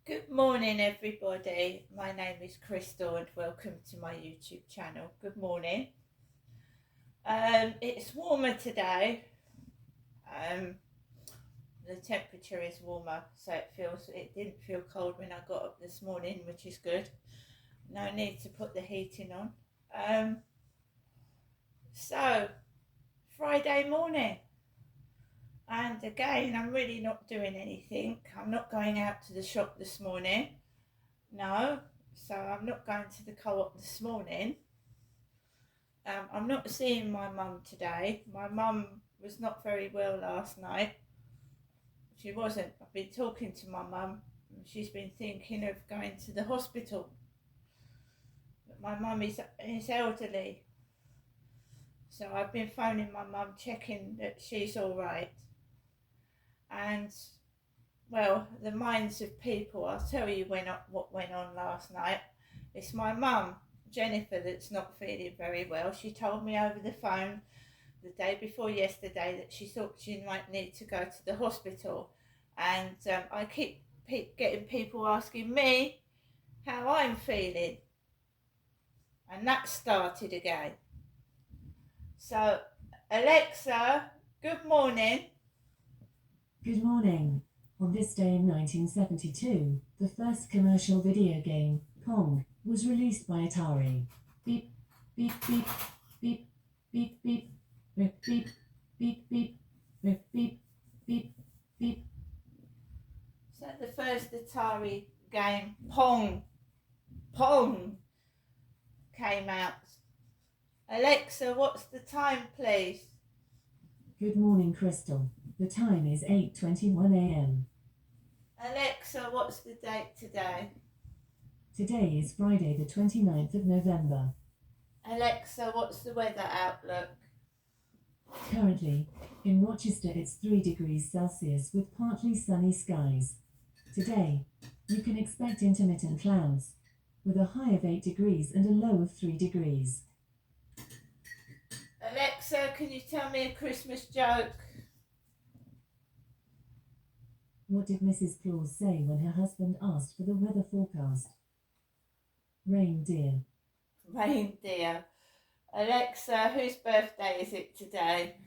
Good morning, everybody. My name is Crystal, and welcome to my YouTube channel. Good morning. It's warmer today. The temperature is warmer, so it didn't feel cold when I got up this morning, which is good. No need to put the heating on. So Friday morning, and again, I'm really not doing anything. I'm not going out to the shop this morning. No, so I'm not going to the co-op this morning. I'm not seeing my mum today. My mum was not very well last night. She wasn't. I've been talking to my mum. She's been thinking of going to the hospital. But my mum is elderly. So I've been phoning my mum, checking that she's all right. And, well, the minds of people, I'll tell you what went on last night. It's my mum, Jennifer, that's not feeling very well. She told me over the phone the day before yesterday that she thought she might need to go to the hospital. And I keep getting people asking me how I'm feeling. And that started again. So, Alexa, good morning. Good morning. On this day in 1972, the first commercial video game, Pong, was released by Atari. Beep, beep, beep, beep, beep, beep, beep, beep, beep, beep, beep, beep, beep, beep. So the first Atari game, Pong, came out. Alexa, what's the time, please? Good morning, Crystal. The time is 8:21 a.m. Alexa, what's the date today? Today is Friday the 29th of November. Alexa, what's the weather outlook? Currently, in Rochester it's 3 degrees Celsius with partly sunny skies. Today, you can expect intermittent clouds, with a high of 8 degrees and a low of 3 degrees. Alexa, can you tell me a Christmas joke? What did Mrs. Claus say when her husband asked for the weather forecast? Reindeer. Reindeer. Alexa, whose birthday is it today?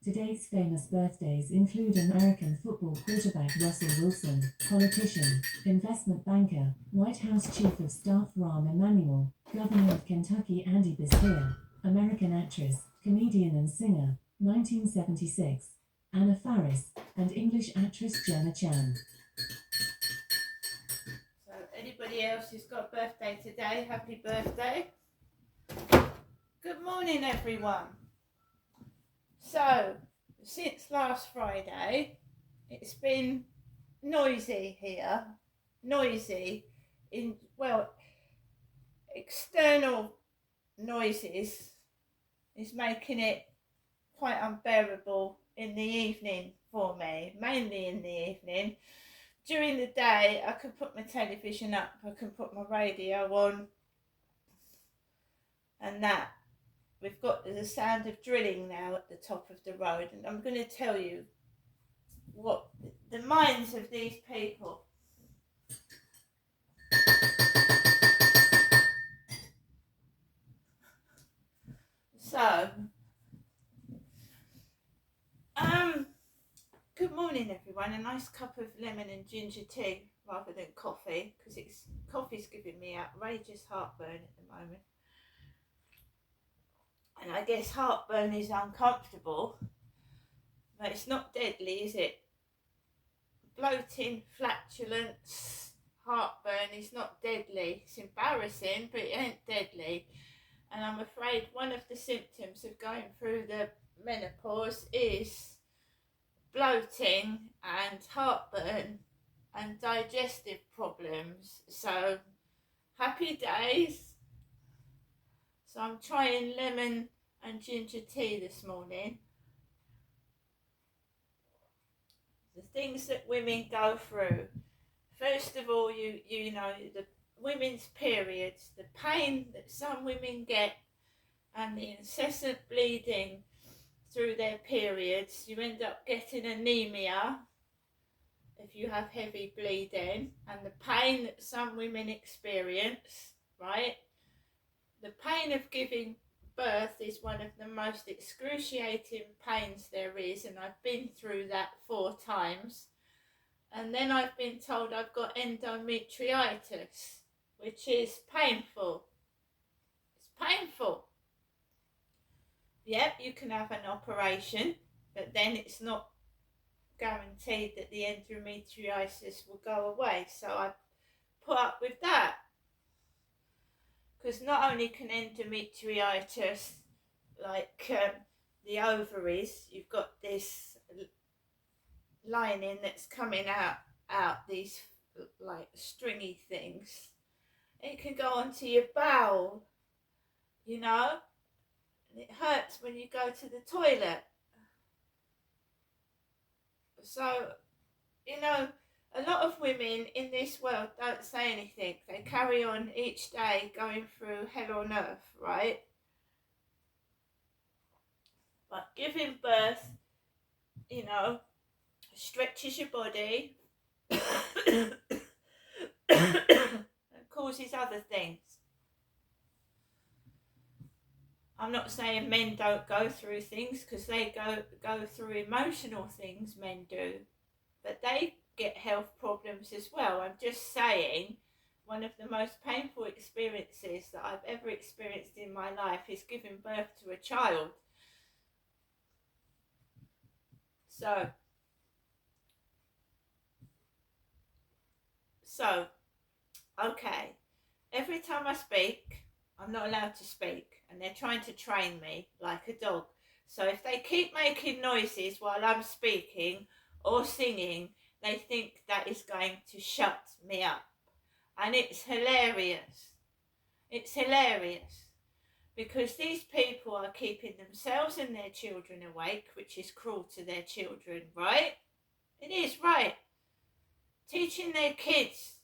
Today's famous birthdays include American football quarterback Russell Wilson, politician, investment banker, White House Chief of Staff Rahm Emanuel, Governor of Kentucky Andy Beshear, American actress, comedian and singer, 1976, Anna Faris, and English actress Gemma Chan. So anybody else who's got a birthday today, happy birthday. Good morning, everyone. So, since last Friday, it's been noisy here. Noisy in, well, external noises is making it quite unbearable in the evening for me, mainly in the evening. During the day, I can put my television up, I can put my radio on, and that. We've got the sound of drilling now at the top of the road, and I'm going to tell you what the minds of these people. So, good morning, everyone. A nice cup of lemon and ginger tea rather than coffee, because coffee's giving me outrageous heartburn at the moment. And I guess heartburn is uncomfortable, but it's not deadly, is it? Bloating, flatulence, heartburn is not deadly. It's embarrassing, but it ain't deadly. And I'm afraid one of the symptoms of going through the menopause is bloating and heartburn and digestive problems. So, happy days. So I'm trying lemon and ginger tea this morning. The things that women go through. First of all, you know, the women's periods, the pain that some women get, and the incessant bleeding through their periods, you end up getting anemia if you have heavy bleeding, and the pain that some women experience, right? The pain of giving birth is one of the most excruciating pains there is, and I've been through that 4 times. And then I've been told I've got endometritis, which is painful. It's painful. Yep, you can have an operation, but then it's not guaranteed that the endometriosis will go away. So I put up with that. Because not only can endometriotis, like the ovaries, you've got this lining that's coming out these like stringy things. It can go onto your bowel, you know, and it hurts when you go to the toilet. So, you know, a lot of women in this world don't say anything. They carry on each day going through hell on earth, right? But giving birth, you know, stretches your body and causes other things. I'm not saying men don't go through things, because they go through emotional things, men do, but they get health problems as well. I'm just saying one of the most painful experiences that I've ever experienced in my life is giving birth to a child. So okay, every time I speak, I'm not allowed to speak, and they're trying to train me like a dog. So if they keep making noises while I'm speaking or singing, they think that is going to shut me up. And it's hilarious. It's hilarious. Because these people are keeping themselves and their children awake, which is cruel to their children, right? It is, right. Teaching their kids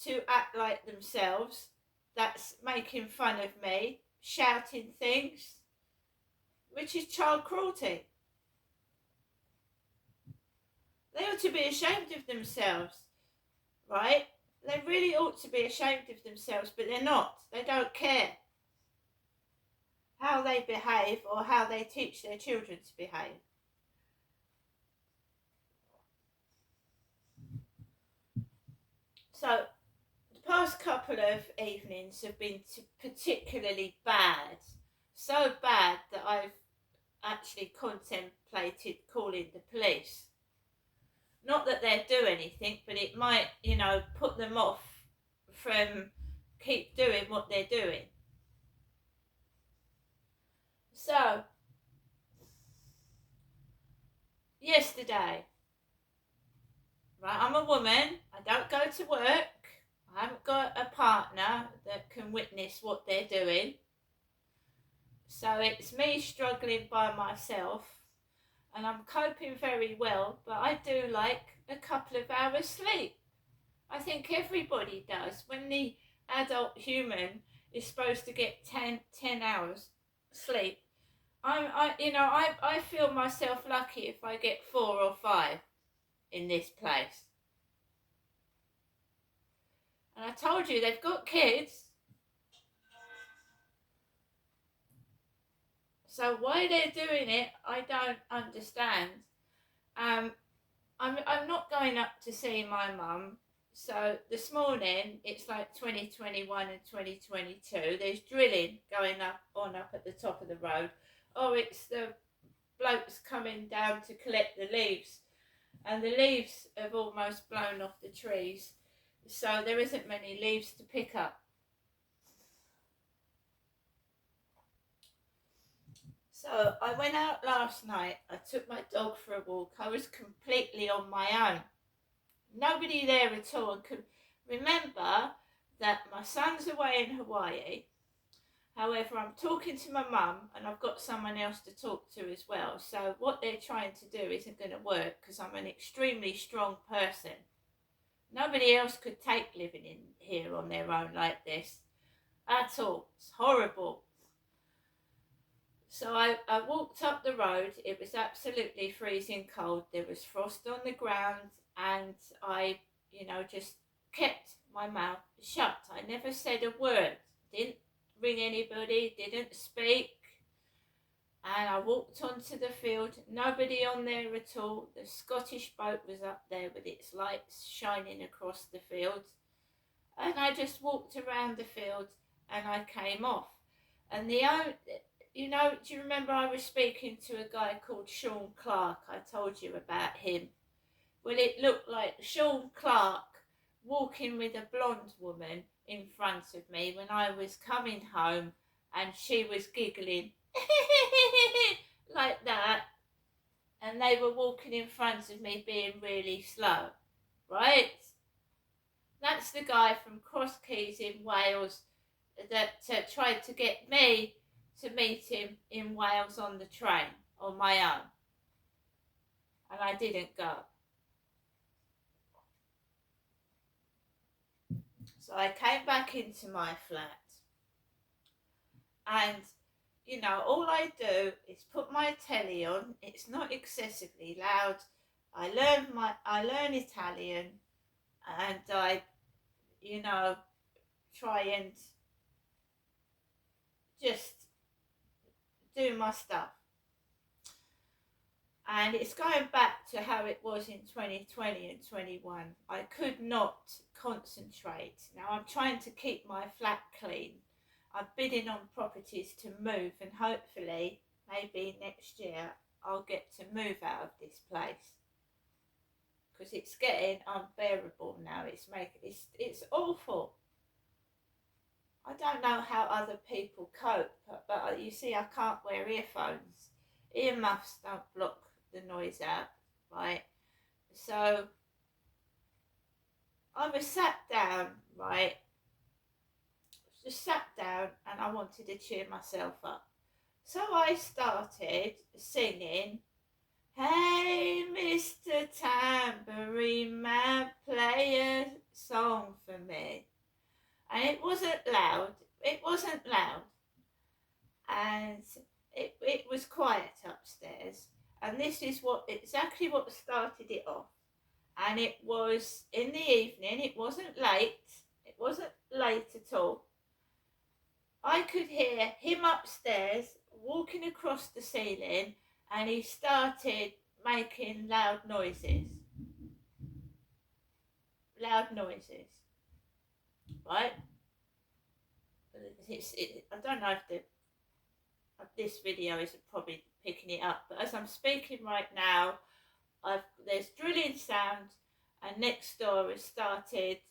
to act like themselves, that's making fun of me, shouting things, which is child cruelty. They ought to be ashamed of themselves, right? They really ought to be ashamed of themselves, but they're not. They don't care how they behave or how they teach their children to behave. So the past couple of evenings have been particularly bad. So bad that I've actually contemplated calling the police. Not that they'd do anything, but it might, you know, put them off from keep doing what they're doing. So, yesterday, right, I'm a woman, I don't go to work, I haven't got a partner that can witness what they're doing. So it's me struggling by myself, and I'm coping very well, but I do like a couple of hours sleep. I think everybody does. When the adult human is supposed to get 10 hours sleep, I feel myself lucky if I get 4 or 5 in this place. And I told you, they've got kids. So why they're doing it, I don't understand. I'm not going up to see my mum. So this morning, it's like 2021 and 2022. There's drilling going on up at the top of the road. Oh, it's the blokes coming down to collect the leaves. And the leaves have almost blown off the trees. So there isn't many leaves to pick up. So I went out last night. I took my dog for a walk. I was completely on my own. Nobody there at all. And could remember that my son's away in Hawaii. However, I'm talking to my mum, and I've got someone else to talk to as well. So what they're trying to do isn't going to work, because I'm an extremely strong person. Nobody else could take living in here on their own like this at all. It's horrible. So I walked up the road. It was absolutely freezing cold. There was frost on the ground, and I, just kept my mouth shut. I never said a word. Didn't ring anybody, didn't speak. And I walked onto the field, nobody on there at all. The Scottish boat was up there with its lights shining across the field. And I just walked around the field and I came off. And do you remember I was speaking to a guy called Sean Clark? I told you about him. Well, it looked like Sean Clark walking with a blonde woman in front of me when I was coming home, and she was giggling like that, and they were walking in front of me being really slow, right? That's the guy from Cross Keys in Wales that tried to get me to meet him in Wales on the train on my own, and I didn't go. So I came back into my flat, and all I do is put my telly on. It's not excessively loud. I learn Italian, and I try and just do my stuff. And it's going back to how it was in 2020 and 21. I could not concentrate. Now I'm trying to keep my flat clean. I'm bidding on properties to move, and hopefully, maybe next year, I'll get to move out of this place. Because it's getting unbearable now. It's awful. I don't know how other people cope, but you see, I can't wear earphones. Earmuffs don't block the noise out, right? So I was sat down, right? Just sat down, and I wanted to cheer myself up. So I started singing, "Hey, Mr. Tambourine Man, play a song for me." And it wasn't loud. And it was quiet upstairs. And this is exactly what started it off. And it was in the evening. It wasn't late. It wasn't late at all. I could hear him upstairs walking across the ceiling, and he started making loud noises. Right? I don't know if this video is probably picking it up, but as I'm speaking right now, there's drilling sound, and next door has started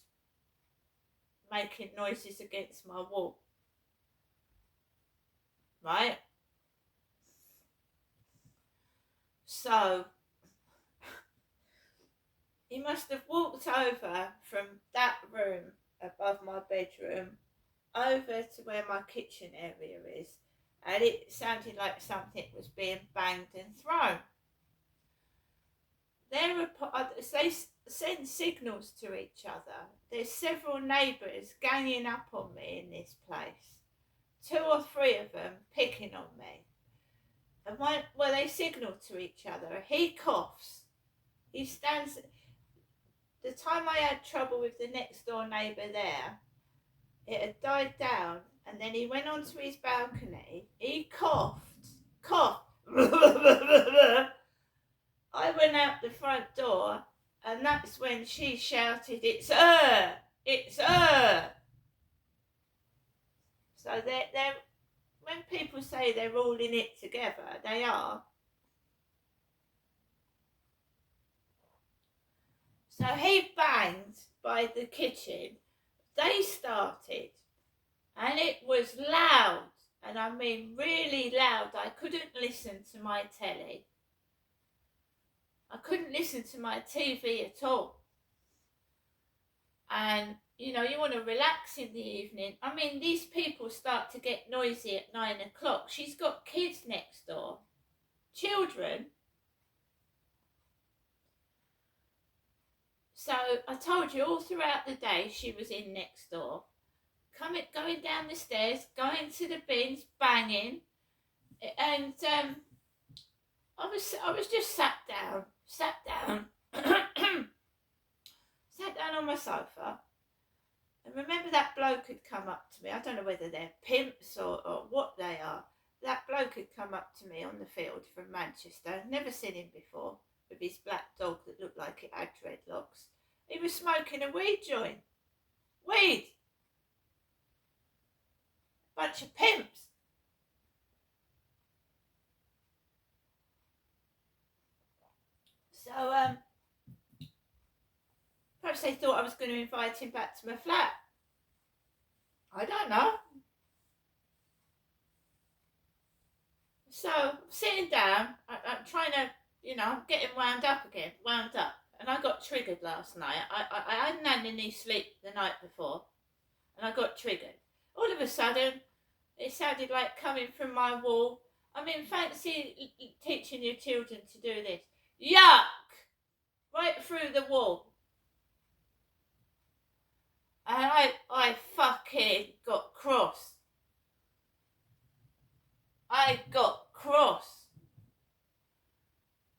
making noises against my wall. Right? So he must have walked over from that room above my bedroom over to where my kitchen area is, and it sounded like something was being banged and thrown. They send signals to each other. There's several neighbours ganging up on me in this place. 2 or 3 of them picking on me. And they signal to each other. He coughs. He stands. The time I had trouble with the next door neighbour there, it had died down, and then he went onto his balcony. He coughed. I went out the front door, and that's when she shouted, "It's her! It's her!" So they're when people say they're all in it together, they are. So he banged by the kitchen. They started, and it was loud, and I mean really loud. I couldn't listen to my telly. I couldn't listen to my TV at all. And you want to relax in the evening. I mean, these people start to get noisy at 9 o'clock. She's got kids next door, children. So I told you all throughout the day she was in next door, going down the stairs, going to the bins, banging. And I was just sat down, sat down on my sofa. And remember that bloke had come up to me. I don't know whether they're pimps or what they are. That bloke had come up to me on the field from Manchester. Never seen him before, with his black dog that looked like it had dreadlocks. He was smoking a weed joint. Weed! Bunch of pimps. So, perhaps they thought I was going to invite him back to my flat. I don't know. So, sitting down, I'm trying to, I'm getting wound up again, And I got triggered last night. I hadn't had any sleep the night before, and I got triggered. All of a sudden, it sounded like coming from my wall. I mean, fancy teaching your children to do this. Yuck! Right through the wall. And I fucking got cross. I got cross.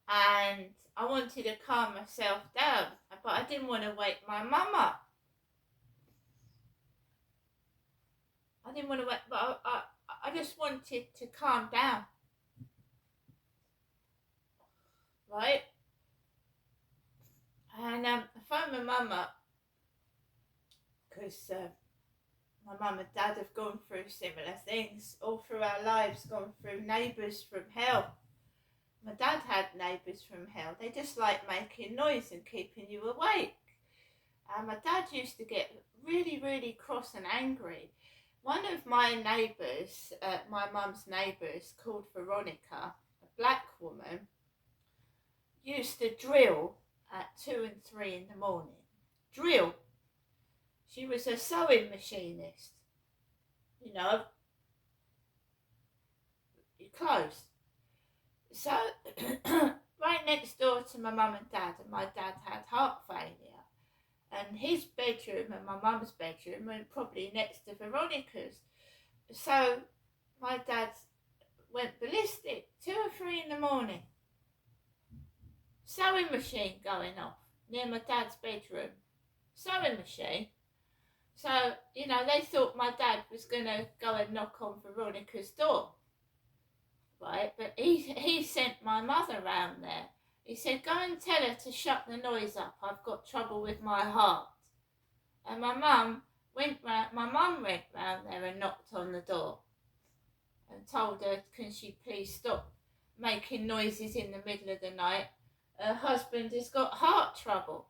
And I wanted to calm myself down, but I didn't want to wake my mum up. I didn't want to wake, but I just wanted to calm down. Right? And I phoned my mum up because my mum and dad have gone through similar things all through our lives, gone through neighbours from hell. My dad had neighbours from hell. They just like making noise and keeping you awake. And my dad used to get really, really cross and angry. One of my neighbours, my mum's neighbours, called Veronica, a black woman, used to drill at 2 and 3 in the morning. Drill. She was a sewing machinist. Clothes. So, right next door to my mum and dad, and my dad had heart failure. And his bedroom and my mum's bedroom were probably next to Veronica's. So, my dad went ballistic, 2 or 3 in the morning. Sewing machine going off near my dad's bedroom. Sewing machine. So, they thought my dad was going to go and knock on Veronica's door. Right, but he sent my mother round there. He said, go and tell her to shut the noise up. I've got trouble with my heart. And my mum went round there and knocked on the door and told her, can she please stop making noises in the middle of the night? Her husband has got heart trouble.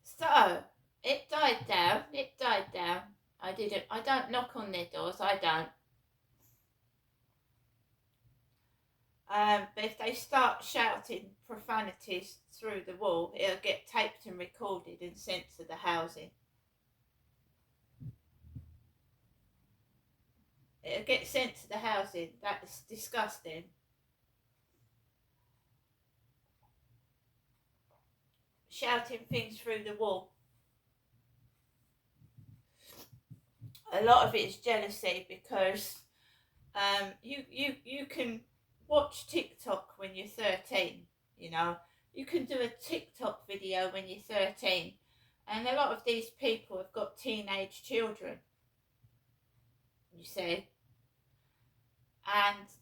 So, it died down. I don't knock on their doors, I don't. But if they start shouting profanities through the wall, it'll get taped and recorded and sent to the housing. It'll get sent to the housing. That's disgusting. Shouting things through the wall. A lot of it is jealousy because you can watch TikTok when you're 13, You can do a TikTok video when you're 13. And a lot of these people have got teenage children, you see. And